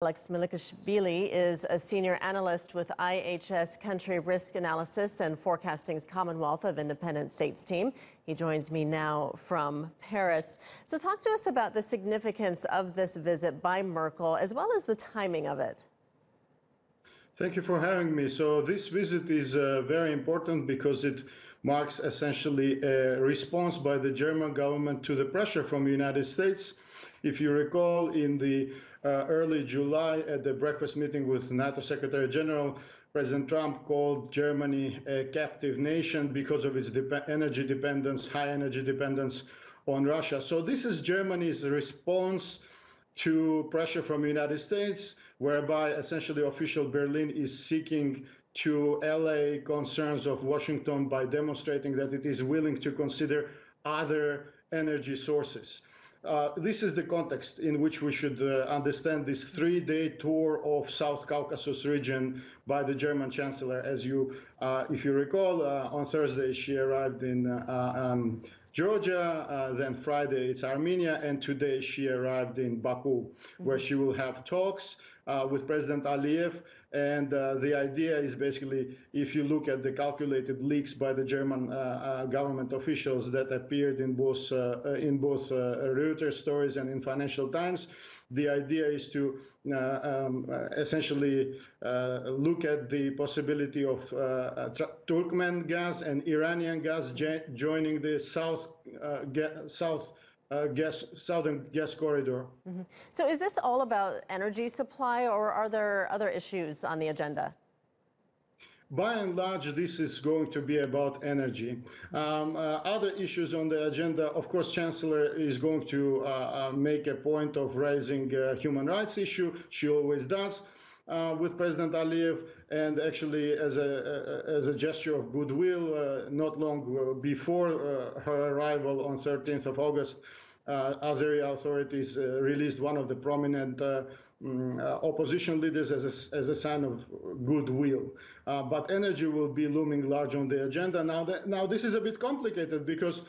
Alex Melikishvili is a senior analyst with IHS Country Risk Analysis and Forecasting's Commonwealth of Independent States team. He joins me now from Paris. So talk to us about the significance of this visit by Merkel, as well as the timing of it. Thank you for having me. So this visit is very important because it marks essentially a response by the German government to the pressure from the United States. If you recall, in the early July at the breakfast meeting with NATO Secretary General, President Trump called Germany a captive nation because of its energy dependence, high energy dependence on Russia. So this is Germany's response to pressure from the United States, whereby essentially official Berlin is seeking to allay concerns of Washington by demonstrating that it is willing to consider other energy sources. This is the context in which we should understand this three-day tour of South Caucasus region by the German Chancellor. As if you recall, on Thursday she arrived in Georgia, then Friday it's Armenia, and today she arrived in Baku, where she will have talks with President Aliyev. And the idea is basically, if you look at the calculated leaks by the German government officials that appeared in both Reuters stories and in Financial Times, the idea is to essentially look at the possibility of Turkmen gas and Iranian gas joining the southern gas corridor. So is this all about energy supply, or are there other issues on the agenda? By and large, this is going to be about energy. Other issues on the agenda, of course, Chancellor is going to make a point of raising human rights issue. She always does with President Aliyev, and actually as a gesture of goodwill, not long before her arrival on 13th of August, Azeri authorities released one of the prominent opposition leaders as a sign of goodwill. But energy will be looming large on the agenda. Now this is a bit complicated because,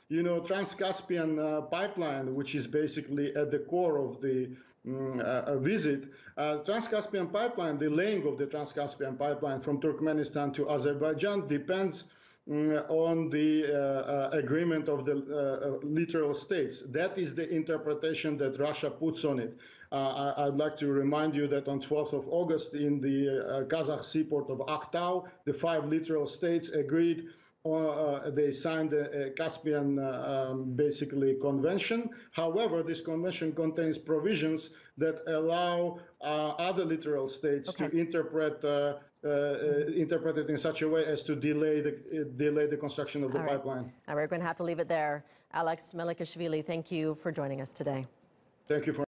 you know, Trans-Caspian pipeline, which is basically at the core of the visit, Trans-Caspian pipeline, the laying of the Trans-Caspian pipeline from Turkmenistan to Azerbaijan depends on the agreement of the littoral states. That is the interpretation that Russia puts on it. I'd like to remind you that on 12th of August in the Kazakh seaport of Aktau, the 5 littoral states agreed. They signed a Caspian basically convention. However, this convention contains provisions that allow other littoral states to interpret it in such a way as to delay the construction of the pipeline. All right, we're going to have to leave it there. Alex Melikishvili, thank you for joining us today. Thank you for